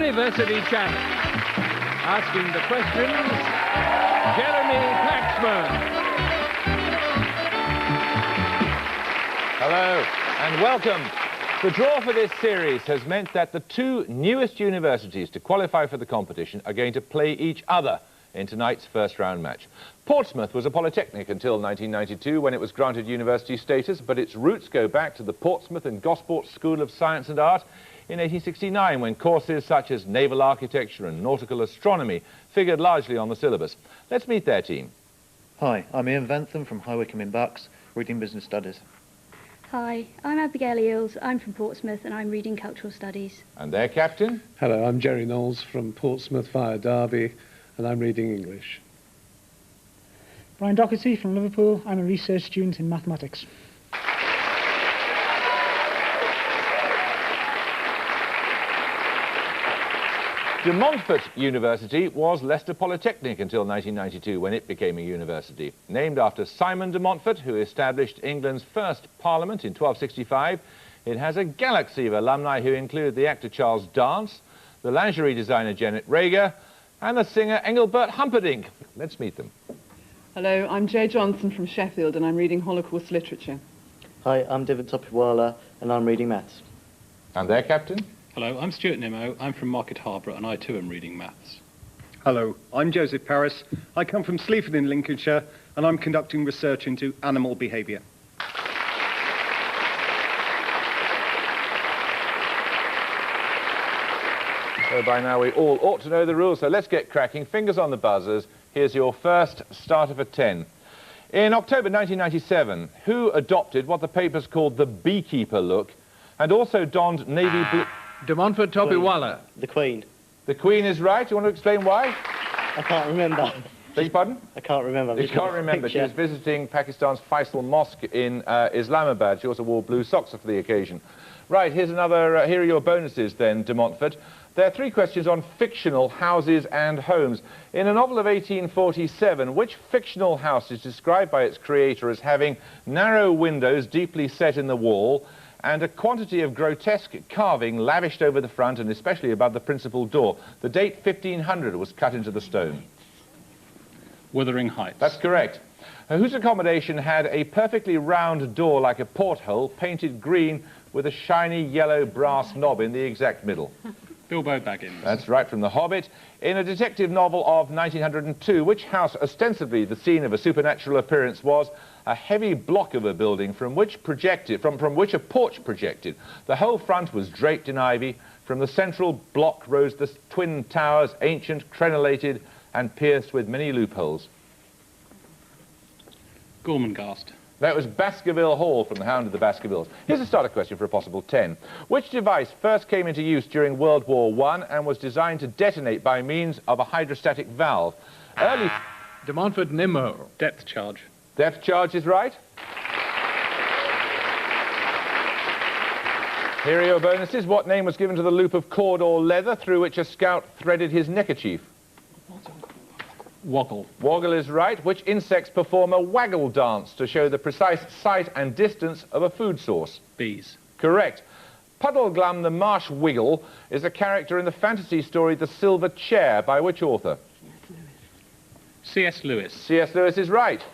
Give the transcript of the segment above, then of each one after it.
University Channel. Asking the questions, Jeremy Paxman. Hello and welcome. The draw for this series has meant that the two newest universities to qualify for the competition are going to play each other in tonight's first round match. Portsmouth was a polytechnic until 1992 when it was granted university status, but its roots go back to the Portsmouth and Gosport School of Science and Art in 1869 when courses such as naval architecture and nautical astronomy figured largely on the syllabus. Let's meet their team. Hi, I'm Ian Ventham from High Wycombe in Bucks, reading business studies. Hi, I'm Abigail Eales, I'm from Portsmouth and I'm reading cultural studies. And their captain? Hello, I'm Jerry Knowles from Portsmouth via Derby and I'm reading English. Brian Daugherty from Liverpool, I'm a research student in mathematics. Montfort University was Leicester Polytechnic until 1992 when it became a university. Named after Simon de Montfort, who established England's first parliament in 1265, it has a galaxy of alumni who include the actor Charles Dance, the lingerie designer Janet Rager, and the singer Engelbert Humperdinck. Let's meet them. Hello, I'm Jay Johnson from Sheffield and I'm reading Holocaust literature. Hi, I'm David Topiwala and I'm reading maths. And their captain? Hello, I'm Stuart Nimmo, I'm from Market Harbour and I too am reading maths. Hello, I'm Joseph Paris. I come from Sleaford in Lincolnshire and I'm conducting research into animal behaviour. So by now we all ought to know the rules, so let's get cracking. Fingers on the buzzers. Here's your first starter for 10. In October 1997, who adopted what the papers called the beekeeper look and also donned navy blue... De Montfort Topiwala. The Queen. The Queen is right. You want to explain why? I can't remember. Beg your pardon? I can't remember. You can't remember. She was visiting Pakistan's Faisal Mosque in Islamabad. She also wore blue socks for the occasion. Right, here's another... here are your bonuses then, de Montfort. There are 3 questions on fictional houses and homes. In a novel of 1847, which fictional house is described by its creator as having narrow windows deeply set in the wall and a quantity of grotesque carving lavished over the front and especially above the principal door? The date 1500 was cut into the stone. Wuthering Heights. That's correct. Whose accommodation had a perfectly round door like a porthole painted green with a shiny yellow brass knob in the exact middle? Bilbo Baggins. That's right, from The Hobbit. In a detective novel of 1902, which house, ostensibly the scene of a supernatural appearance, was a heavy block of a building from which a porch projected? The whole front was draped in ivy. From the central block rose the twin towers, ancient, crenellated, and pierced with many loopholes. Gormenghast. That was Baskerville Hall from The Hound of the Baskervilles. Here's a starter question for a possible 10. Which device first came into use during World War I and was designed to detonate by means of a hydrostatic valve? Early... De Montfort Nimmo. Depth charge. Depth charge is right. Here are your bonuses. What name was given to the loop of cord or leather through which a scout threaded his neckerchief? Woggle. Woggle is right. Which insects perform a waggle dance to show the precise site and distance of a food source? Bees. Correct. Puddleglum the Marsh Wiggle is a character in the fantasy story The Silver Chair by which author? C.S. Lewis. C.S. Lewis is right.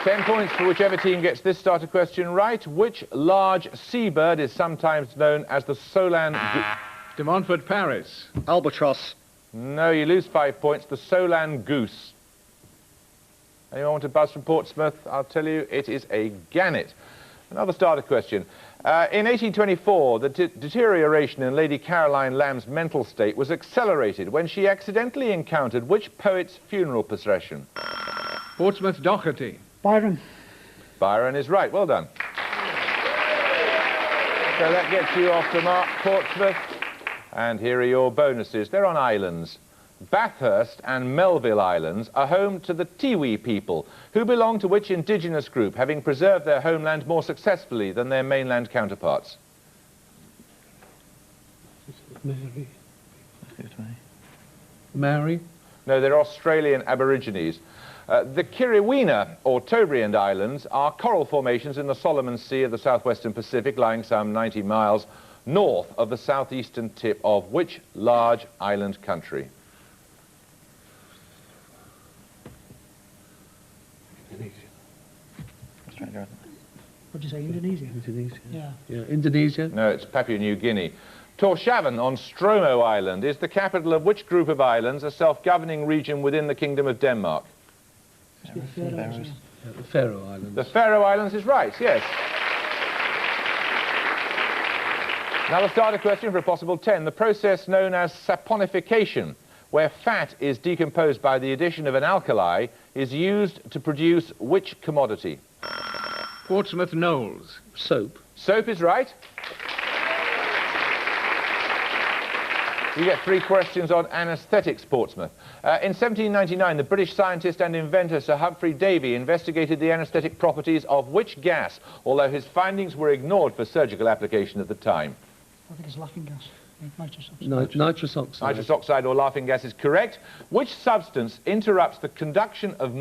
10 points for whichever team gets this starter question right. Which large seabird is sometimes known as the Solan... De Montfort Paris. Albatross. No, you lose 5 points. The Solan goose. Anyone want to buzz from Portsmouth? I'll tell you, it is a gannet. Another starter question. In 1824, the deterioration in Lady Caroline Lamb's mental state was accelerated when she accidentally encountered which poet's funeral procession? Portsmouth Daugherty. Byron. Byron is right. Well done. So that gets you off the mark, Portsmouth. And here are your bonuses. They're on islands. Bathurst and Melville Islands are home to the Tiwi people, who belong to which indigenous group, having preserved their homeland more successfully than their mainland counterparts? Mary. Mary? No, they're Australian Aborigines. The Kiriwina, or Tobriand Islands, are coral formations in the Solomon Sea of the southwestern Pacific, lying some 90 miles north of the southeastern tip of which large island country? Australia. What'd you say, Indonesia? Indonesia. Yeah. Yeah, Indonesia. No, it's Papua New Guinea. Torshavn on Stromo Island is the capital of which group of islands, a self-governing region within the Kingdom of Denmark? Must be the Faroes, Faroes. yeah. Yeah, the Faroe Islands. The Faroe Islands is right, yes. Now the starter question for a possible 10. The process known as saponification, where fat is decomposed by the addition of an alkali, is used to produce which commodity? Portsmouth Knowles. Soap. Soap is right. You get 3 questions on anaesthetics, Portsmouth. In 1799, the British scientist and inventor Sir Humphrey Davy investigated the anaesthetic properties of which gas, although his findings were ignored for surgical application at the time? I think it's laughing gas. Nitrous oxide. Nitrous oxide. Nitrous oxide or laughing gas is correct. Which substance interrupts the conduction of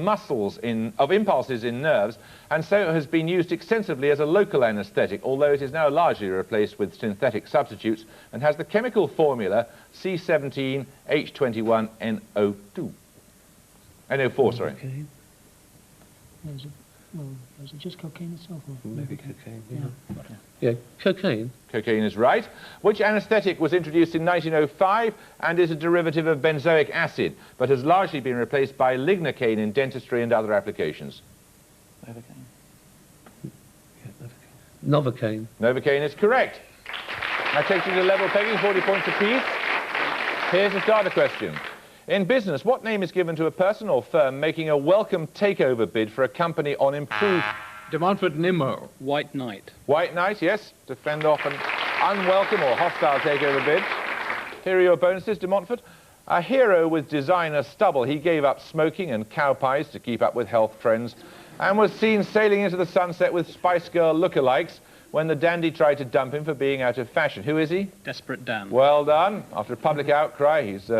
impulses in nerves, and so has been used extensively as a local anaesthetic, although it is now largely replaced with synthetic substitutes, and has the chemical formula C17H21NO2. NO4, sorry. Cocaine. Is it just cocaine itself? Or? Maybe cocaine. Yeah. Yeah, cocaine. Cocaine is right. Which anaesthetic was introduced in 1905 and is a derivative of benzoic acid, but has largely been replaced by lignocaine in dentistry and other applications? Novocaine. Yeah, Novocaine. Novocaine is correct. That takes you to level pegging, 40 points apiece. Here's the starter question. In business, what name is given to a person or firm making a welcome takeover bid for a company on improved... De Montfort Nimmo. White Knight. White Knight, yes, to fend off an unwelcome or hostile takeover bid. Here are your bonuses, De Montfort. A hero with designer stubble, he gave up smoking and cow pies to keep up with health trends and was seen sailing into the sunset with Spice Girl lookalikes when the dandy tried to dump him for being out of fashion. Who is he? Desperate Dan. Well done. After a public outcry, he's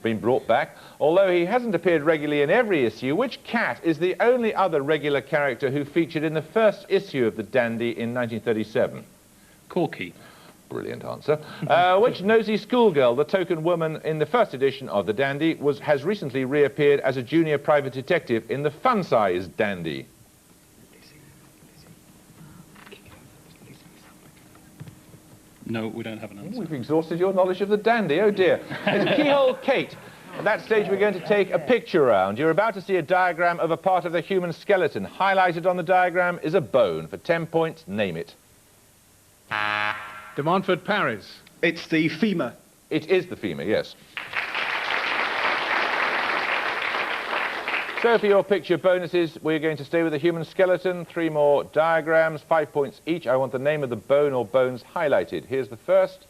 been brought back. Although he hasn't appeared regularly in every issue, which cat is the only other regular character who featured in the first issue of the Dandy in 1937? Corky. Brilliant answer. Which nosy schoolgirl, the token woman in the first edition of the Dandy, has recently reappeared as a junior private detective in the fun-sized Dandy? No, we don't have an answer. We've exhausted your knowledge of the Dandy, oh dear. It's Keyhole Kate. At that stage, we're going to take a picture round. You're about to see a diagram of a part of the human skeleton. Highlighted on the diagram is a bone. For 10 points, name it. De Montfort Paris. It's the femur. It is the femur, yes. So for your picture bonuses, we're going to stay with the human skeleton. 3 more diagrams, 5 points each. I want the name of the bone or bones highlighted. Here's the first.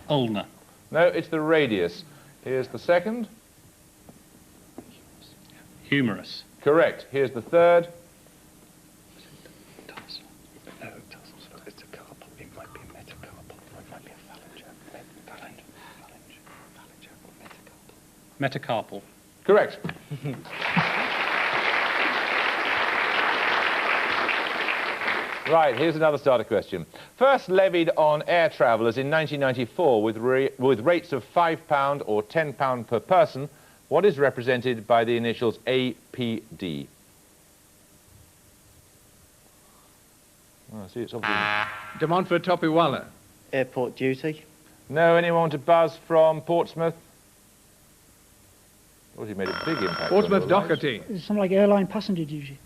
Ulna. No, it's the radius. Here's the second. Humerus. Correct. Here's the third. No, it's a carpal. It might be a metacarpal, or it might be a phalange, or metacarpal. Metacarpal. Correct. Right, here's another starter question. First levied on air travellers in 1994 with rates of £5 or £10 per person, what is represented by the initials APD? Oh, I see, it's obviously... De Montfort Topiwala. Airport duty. No, anyone want to buzz from Portsmouth? Oh, you made a big impact. Portsmouth Daugherty. It's something like airline passenger duty.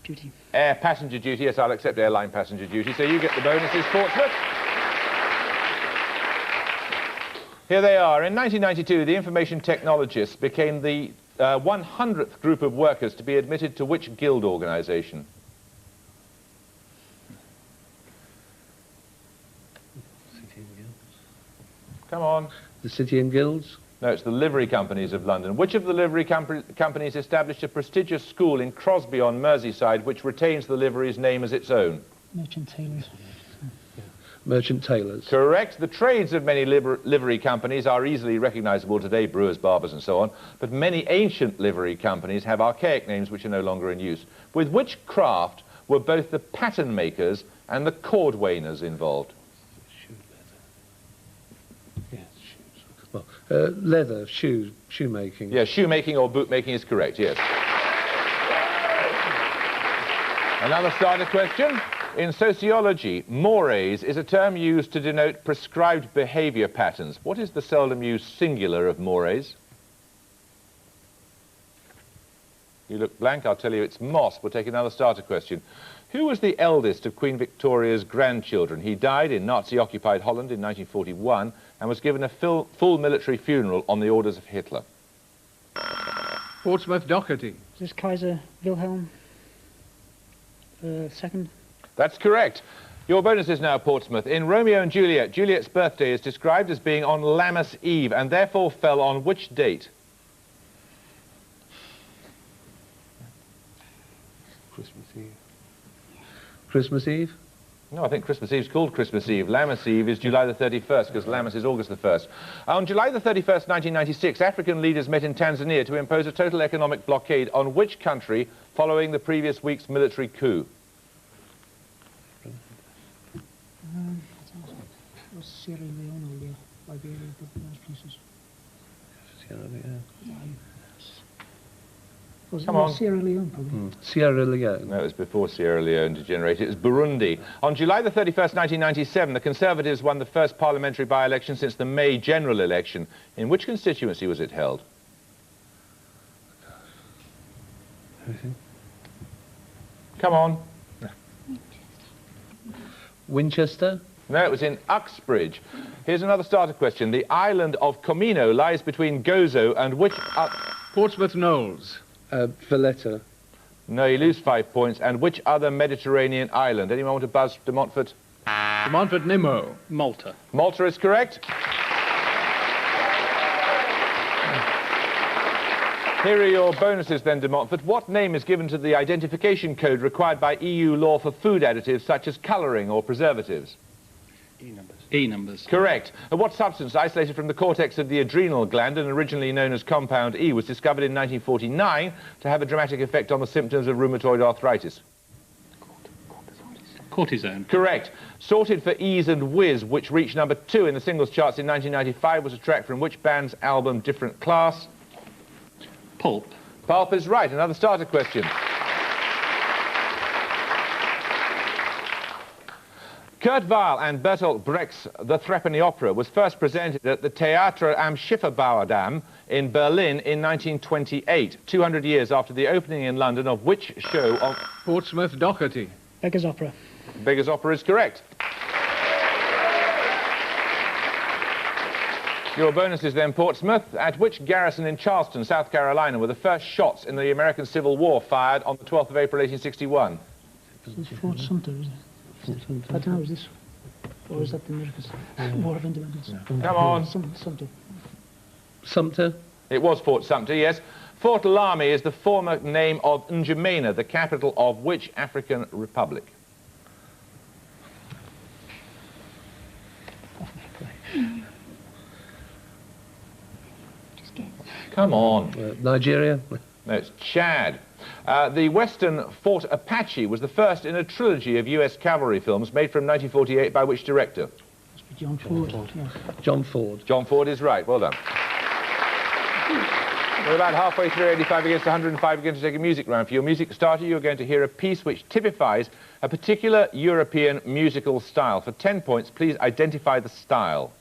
Air passenger duty, yes, I'll accept airline passenger duty. So you get the bonuses, Portsmouth. Here they are. In 1992, the information technologists became the 100th group of workers to be admitted to which guild organisation? City and Guilds. Come on. The City and Guilds. No, it's the livery companies of London. Which of the livery companies established a prestigious school in Crosby on Merseyside which retains the livery's name as its own? Merchant tailors. Merchant tailors. Correct. The trades of many livery companies are easily recognisable today, brewers, barbers and so on, but many ancient livery companies have archaic names which are no longer in use. With which craft were both the pattern makers and the cordwainers involved? Yes, shoes. Well, leather, shoemaking. Yeah, shoemaking or bootmaking is correct, yes. Another starter question. In sociology, mores is a term used to denote prescribed behaviour patterns. What is the seldom used singular of mores? You look blank, I'll tell you it's moss. We'll take another starter question. Who was the eldest of Queen Victoria's grandchildren? He died in Nazi-occupied Holland in 1941 and was given a full military funeral on the orders of Hitler. Portsmouth Dougherty. Is this Kaiser Wilhelm II? That's correct. Your bonus is now, Portsmouth. In Romeo and Juliet, Juliet's birthday is described as being on Lammas Eve and therefore fell on which date? Christmas Eve. Christmas Eve? No, I think Christmas Eve is called Christmas Eve. Lammas Eve is July the 31st, because Lammas is August the 1st. On July the 31st, 1996, African leaders met in Tanzania to impose a total economic blockade on which country following the previous week's military coup? Sierra Leone or Liberia, those places. Sierra Leone. Come on. Sierra Leone, probably. Sierra Leone. No, it was before Sierra Leone degenerated. It was Burundi. On July the 31st, 1997, the Conservatives won the first parliamentary by-election since the May general election. In which constituency was it held? Anything? Come on. Winchester? No, it was in Uxbridge. Here's another starter question. The island of Comino lies between Gozo and which... Portsmouth Knowles. Valletta. No, you lose 5 points. And which other Mediterranean island? Anyone want to buzz De Montfort? De Montfort Nimmo. Malta. Malta is correct. Here are your bonuses then, De Montfort. What name is given to the identification code required by EU law for food additives such as colouring or preservatives? E-numbers. E-numbers. Correct. And what substance isolated from the cortex of the adrenal gland and originally known as compound E was discovered in 1949 to have a dramatic effect on the symptoms of rheumatoid arthritis? Cortisone. Correct. Sorted for Ease and Whiz, which reached number 2 in the singles charts in 1995, was a track from which band's album Different Class? Pulp. Pulp is right. Another starter question. Kurt Weill and Bertolt Brecht's The Threepenny Opera was first presented at the Theater am Schifferbauerdamm in Berlin in 1928, 200 years after the opening in London of which show of... Portsmouth Dougherty. Beggar's Opera. Beggar's Opera is correct. Your bonus is then, Portsmouth. At which garrison in Charleston, South Carolina, were the first shots in the American Civil War fired on the 12th of April, 1861? It's Fort Sumter, isn't it? I don't know, is this? Or is that the Americans? War of Independence. Come on. Sumter. Sumter? It was Fort Sumter, yes. Fort Lamy is the former name of N'Djamena, the capital of which African republic? Come on. Nigeria? No, it's Chad. The Western Fort Apache was the first in a trilogy of US cavalry films made from 1948 by which director? Must be John Ford. Yeah. John Ford. John Ford is right. Well done. We're about halfway through 85 against 105. We're going to take a music round. For your music starter, you're going to hear a piece which typifies a particular European musical style. For 10 points, please identify the style.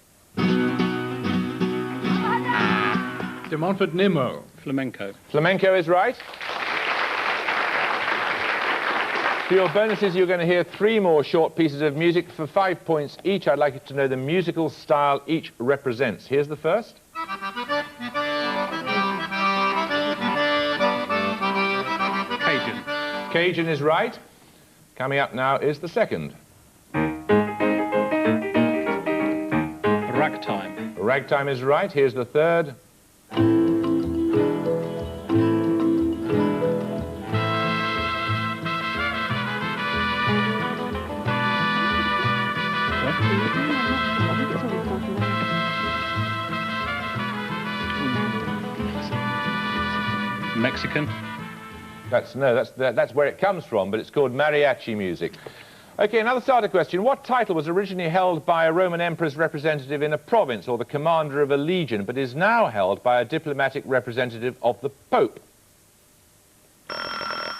De Montfort Nimmo. Flamenco. Flamenco is right. For your bonuses, you're going to hear 3 more short pieces of music for 5 points each. I'd like you to know the musical style each represents. Here's the first. Cajun. Cajun is right. Coming up now is the second. Ragtime. Ragtime is right. Here's the third. Mexican. That's where it comes from, but it's called mariachi music. Okay, another starter question. What title was originally held by a Roman emperor's representative in a province or the commander of a legion, but is now held by a diplomatic representative of the Pope?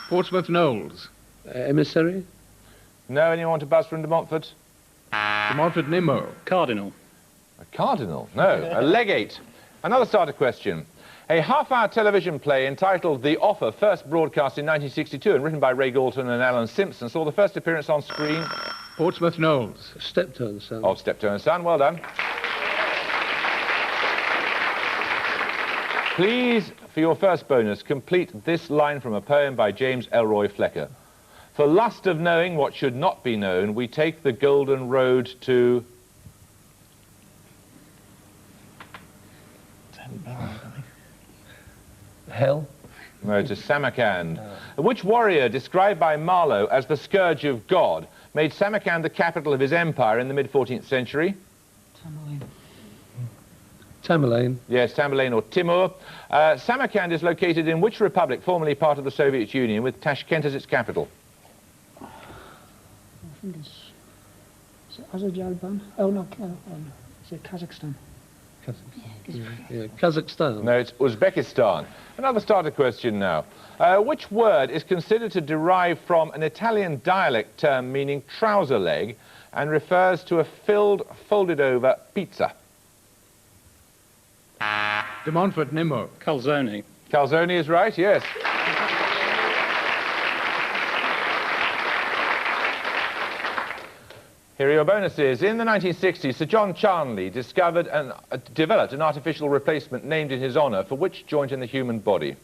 Portsmouth Knowles. Emissary? No, anyone want to buzz from de Montfort? De Montfort Nimmo. Cardinal. A cardinal? No, a legate. Another starter question. A half-hour television play entitled The Offer, first broadcast in 1962 and written by Ray Galton and Alan Simpson, saw the first appearance on screen. Portsmouth Knowles. Steptoe Son. Of Steptoe and Son, well done. Please, for your first bonus, complete this line from a poem by James Elroy Flecker. For lust of knowing what should not be known, we take the golden road to... Hell? No, to Samarkand. Which warrior, described by Marlowe as the scourge of God, made Samarkand the capital of his empire in the mid-14th century? Tamerlane. Yes, Tamerlane or Timur. Samarkand is located in which republic, formerly part of the Soviet Union, with Tashkent as its capital? I think it's Azerbaijan. Oh, no, is it Kazakhstan? Yeah, Kazakhstan. No, it's Uzbekistan. Another starter question now. Which word is considered to derive from an Italian dialect term meaning trouser leg and refers to a filled, folded-over pizza? De Montfort Nimmo. Calzone. Calzone is right, yes. Here are your bonuses. In the 1960s, Sir John Charnley developed an artificial replacement named in his honour for which joint in the human body?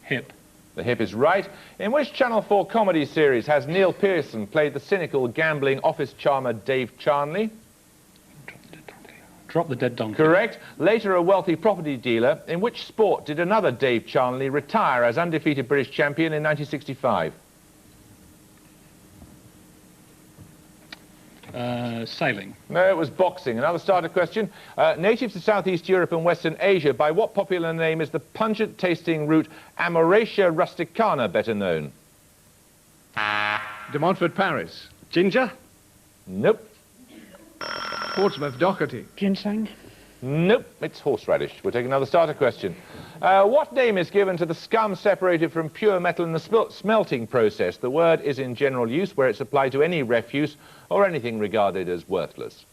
Hip. The hip is right. In which Channel 4 comedy series has Neil Pearson played the cynical, gambling office charmer Dave Charnley? Drop the Dead Donkey. Correct. Later a wealthy property dealer. In which sport did another Dave Charnley retire as undefeated British champion in 1965? Sailing. No, it was boxing. Another starter question. Native to Southeast Europe and Western Asia, by what popular name is the pungent-tasting root Amoracia rusticana better known? De Montfort Paris. Ginger? Nope. Portsmouth Daugherty. Ginseng? Nope, it's horseradish. We'll take another starter question. What name is given to the scum separated from pure metal in the smelting process? The word is in general use where it's applied to any refuse or anything regarded as worthless.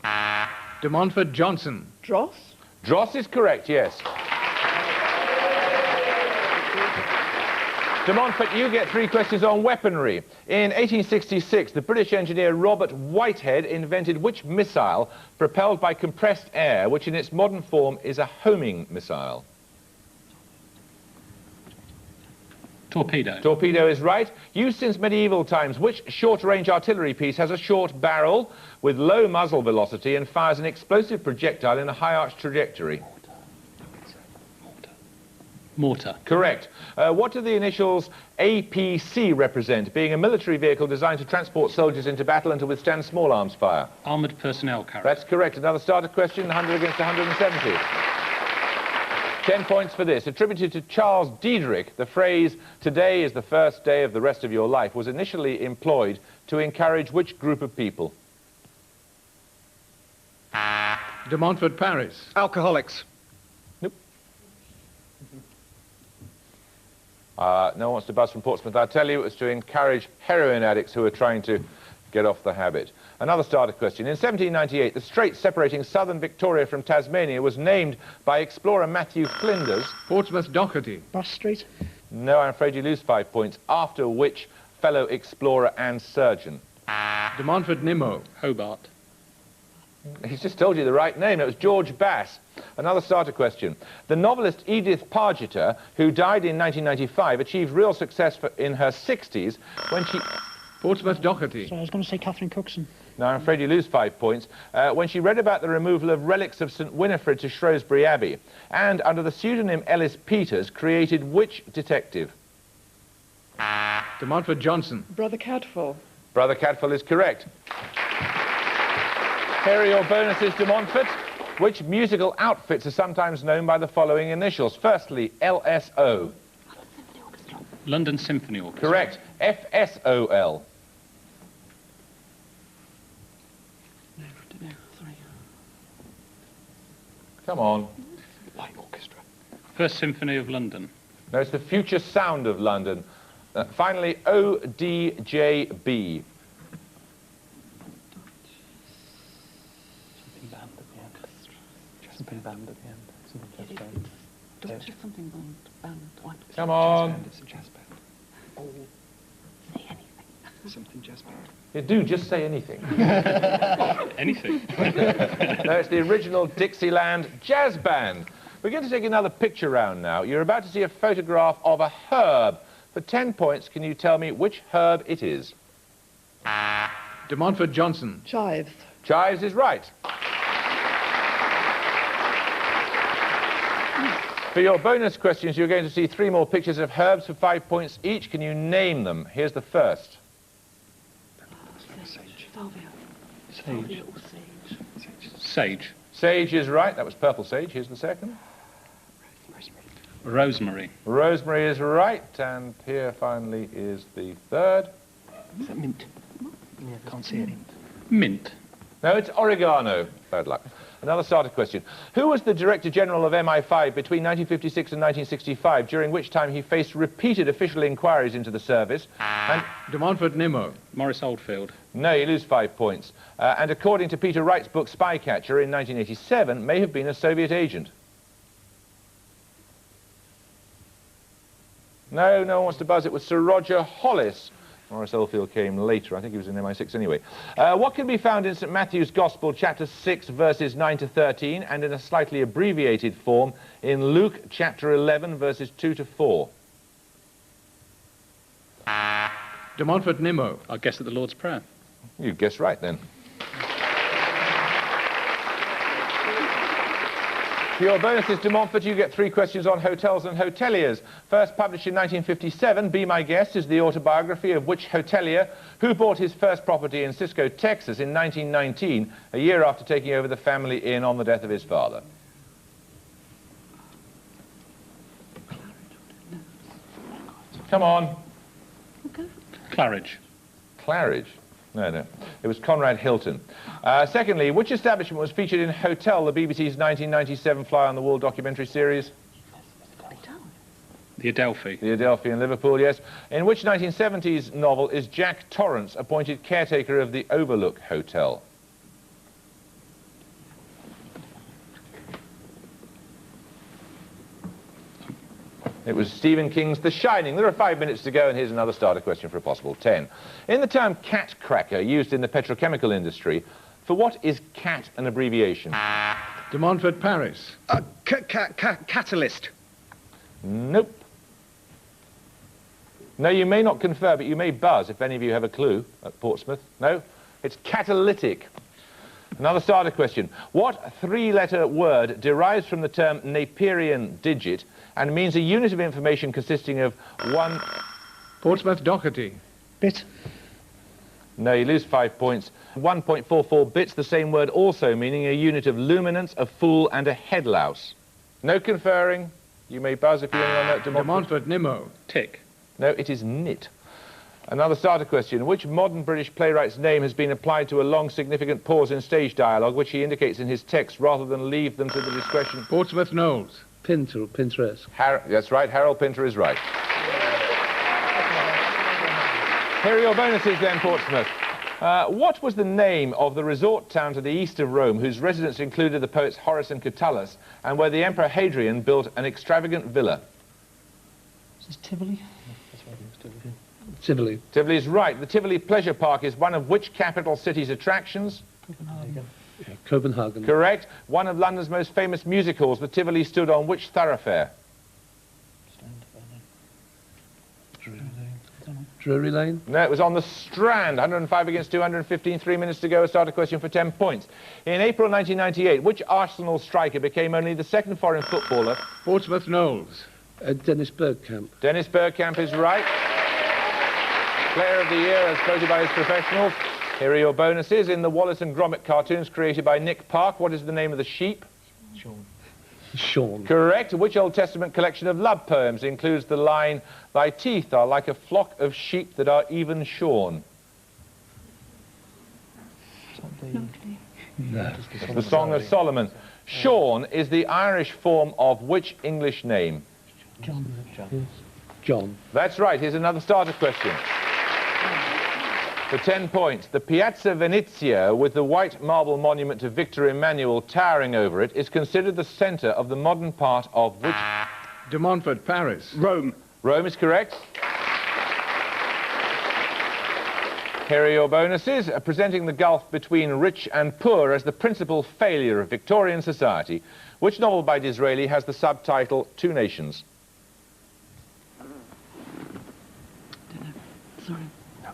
De Montfort Johnson. Dross? Dross is correct, yes. De Montfort, you get 3 questions on weaponry. In 1866, the British engineer Robert Whitehead invented which missile propelled by compressed air, which in its modern form is a homing missile? Torpedo. Torpedo is right. Used since medieval times, which short-range artillery piece has a short barrel with low muzzle velocity and fires an explosive projectile in a high-arched trajectory? Mortar. Correct. What do the initials APC represent, being a military vehicle designed to transport soldiers into battle and to withstand small arms fire? Armoured personnel carrier. That's correct. Another starter question, 100 against 170. 10 points for this. Attributed to Charles Diedrich, the phrase, "Today is the first day of the rest of your life," was initially employed to encourage which group of people? De Montfort Paris. Alcoholics. Nope. No one wants to buzz from Portsmouth. I'll tell you, it was to encourage heroin addicts who are trying to get off the habit. Another starter question. In 1798, the strait separating southern Victoria from Tasmania was named by explorer Matthew Flinders. Portsmouth Daugherty. Bass Street? No, I'm afraid you lose 5 points. After which fellow explorer and surgeon? De Montfort Nimmo. Hobart. He's just told you the right name. It was George Bass. Another starter question. The novelist Edith Pargeter, who died in 1995, achieved real success in her 60s when she... Portsmouth Daugherty. So I was going to say Catherine Cookson. No, I'm afraid you lose 5 points. When she read about the removal of relics of St Winifred to Shrewsbury Abbey, and under the pseudonym Ellis Peters, created which detective? De Montfort Johnson. Brother Cadfael. Brother Cadfael is correct. Here are your bonuses, De Montfort. Which musical outfits are sometimes known by the following initials? Firstly, LSO. London Symphony Orchestra. Correct. FSOL. Come on. Light Orchestra. First Symphony of London. No, it's the Future Sound of London. Finally, ODJB. Something band at the end. Something band at the end. Something jazz band. Doesn't just something band. Come on. It's a jazz band. Say anything. Something jazz band. You do, just say anything. Anything. No, it's the original Dixieland Jazz Band. We're going to take another picture round now. You're about to see a photograph of a herb. For 10 points, can you tell me which herb it is? De Montfort Johnson. Chives. Chives is right. For your bonus questions, you're going to see 3 more pictures of herbs for 5 points each. Can you name them? Here's the first. Sage. Sage. Sage is right. That was purple sage. Here's the second. Rosemary. Rosemary is right. And here, finally, is the third. Is that mint? Yeah, can't see it. Mint. No, it's oregano. Bad luck. Another starter question. Who was the Director General of MI5 between 1956 and 1965, during which time he faced repeated official inquiries into the service? And De Montfort Nimmo. Maurice Oldfield. no, you lose 5 points. And according to Peter Wright's book Spycatcher in 1987, may have been a Soviet agent. No, no one wants to buzz. It was Sir Roger Hollis. Maurice Oldfield came later. I think he was in MI6 anyway. What can be found in St. Matthew's Gospel, chapter 6, verses 9 to 13, and in a slightly abbreviated form in Luke, chapter 11, verses 2 to 4? De Montfort Nimmo. I guess at the Lord's Prayer. You guessed right, then. For your bonuses, De Montfort, you get 3 questions on hotels and hoteliers. First published in 1957, Be My Guest is the autobiography of which hotelier who bought his first property in Cisco, Texas in 1919, a year after taking over the family inn on the death of his father. Come on. Claridge. Claridge. No, no. It was Conrad Hilton. Secondly, which establishment was featured in Hotel, the BBC's 1997 fly-on-the-wall documentary series? The Adelphi. The Adelphi in Liverpool, yes. In which 1970s novel is Jack Torrance appointed caretaker of the Overlook Hotel? It was Stephen King's The Shining. There are 5 minutes to go, and here's another starter question for a possible 10. In the term cat cracker used in the petrochemical industry, for what is CAT an abbreviation? De Montfort Paris. Catalyst. Nope. No, you may not confer, but you may buzz if any of you have a clue at Portsmouth. No? It's catalytic. Another starter question. What 3-letter word derives from the term Naperian digit and means a unit of information consisting of one... Portsmouth Dougherty. Bit. No, you lose 5 points. 1.44 bits, the same word also meaning a unit of luminance, a fool, and a headlouse. No conferring. You may buzz if you're on that. De Montfort Nimmo. Tick. No, it is knit. Another starter question. Which modern British playwright's name has been applied to a long, significant pause in stage dialogue, which he indicates in his text, rather than leave them to the discretion? Portsmouth Knowles. Pinterest. That's right, Harold Pinter is right. Here are your bonuses then, Portsmouth. What was the name of the resort town to the east of Rome, whose residents included the poets Horace and Catullus, and where the Emperor Hadrian built an extravagant villa? Is this Tivoli? Tivoli. Tivoli is right. The Tivoli Pleasure Park is one of which capital city's attractions? Copenhagen. Yeah, Copenhagen. Correct. One of London's most famous music halls, the Tivoli stood on which thoroughfare? Drury Lane. No, it was on the Strand. 105 against 215, 3 minutes to go. A starter question for 10 points. In April 1998, which Arsenal striker became only the second foreign footballer? Portsmouth Knowles. Dennis Bergkamp. Dennis Bergkamp is right. Player of the Year as voted by his professionals. Here are your bonuses. In the Wallace and Gromit cartoons created by Nick Park, what is the name of the sheep? Sean. Correct. Which Old Testament collection of love poems includes the line, "Thy teeth are like a flock of sheep that are even shorn"? No. It's the Song of Solomon. Sean is the Irish form of which English name? John. That's right. Here's another starter question. For 10 points. The Piazza Venezia, with the white marble monument to Victor Emmanuel towering over it, is considered the centre of the modern part of which? De Montfort, Paris. Rome. Rome is correct. Here are your bonuses. Presenting the gulf between rich and poor as the principal failure of Victorian society. Which novel by Disraeli has the subtitle Two Nations? Sorry.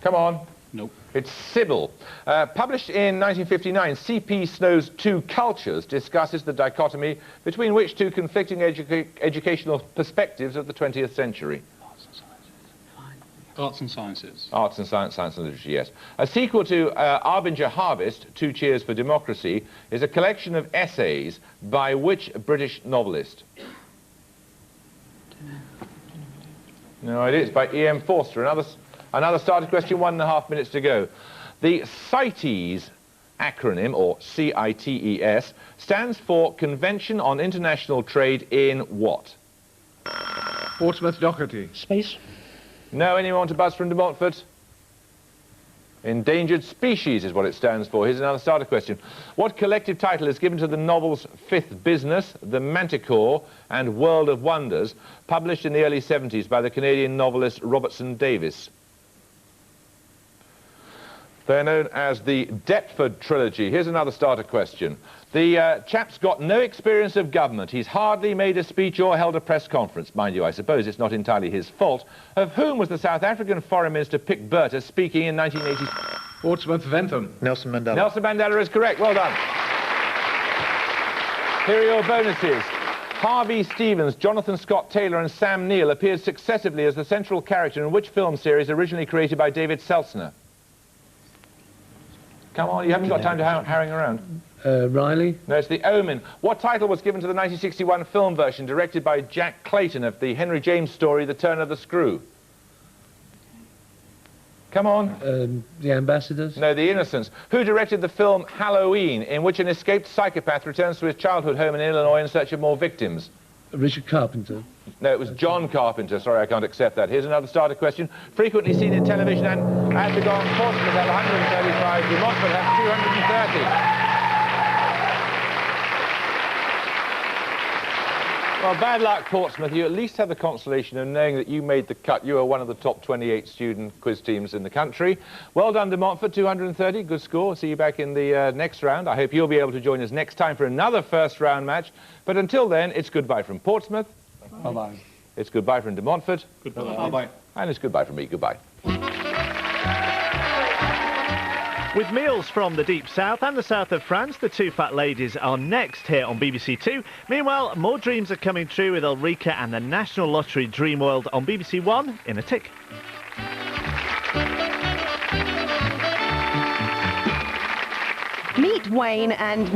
Come on. Nope. It's Sybil. Published in 1959, C.P. Snow's Two Cultures discusses the dichotomy between which two conflicting educational perspectives of the 20th century. Arts and sciences. Arts and science and literature, yes. A sequel to Arbinger Harvest, Two Cheers for Democracy, is a collection of essays by which British novelist? No, it is by E.M. Forster. Another starter question, 1.5 minutes to go. The CITES acronym, or CITES, stands for Convention on International Trade in what? Portsmouth Dougherty. Space. No, anyone want to buzz from De Montfort? Endangered Species is what it stands for. Here's another starter question. What collective title is given to the novels Fifth Business, The Manticore, and World of Wonders, published in the early 70s by the Canadian novelist Robertson Davis? They're known as the Deptford Trilogy. Here's another starter question. The chap's got no experience of government. He's hardly made a speech or held a press conference. Mind you, I suppose it's not entirely his fault. Of whom was the South African Foreign Minister Pick Berta speaking in 1980? Portsmouth Ventham. Nelson Mandela. Nelson Mandela is correct. Well done. Here are your bonuses. Harvey Stevens, Jonathan Scott Taylor and Sam Neill appeared successively as the central character in which film series originally created by David Selzner? Come on, you haven't got time to harrying around. Riley. No, it's The Omen. What title was given to the 1961 film version directed by Jack Clayton of the Henry James story, The Turn of the Screw? Come on. The Ambassadors. No, The Innocents. Who directed the film Halloween, in which an escaped psychopath returns to his childhood home in Illinois in search of more victims? Richard Carpenter. No, it was John Carpenter. Sorry, I can't accept that. Here's another starter question. Frequently seen in television and at the Gone, Portsmouth have 135, De Montfort have 230. Well, bad luck, Portsmouth. You at least have the consolation of knowing that you made the cut. You are one of the top 28 student quiz teams in the country. Well done, De Montfort, 230. Good score. See you back in the next round. I hope you'll be able to join us next time for another first round match. But until then, it's goodbye from Portsmouth. Bye-bye. It's goodbye from De Montfort. Goodbye. Bye-bye. And it's goodbye from me. Goodbye. With meals from the deep south and the south of France, the Two Fat Ladies are next here on BBC Two. Meanwhile, more dreams are coming true with Ulrika and the National Lottery Dream World on BBC One in a tick. Meet Wayne and...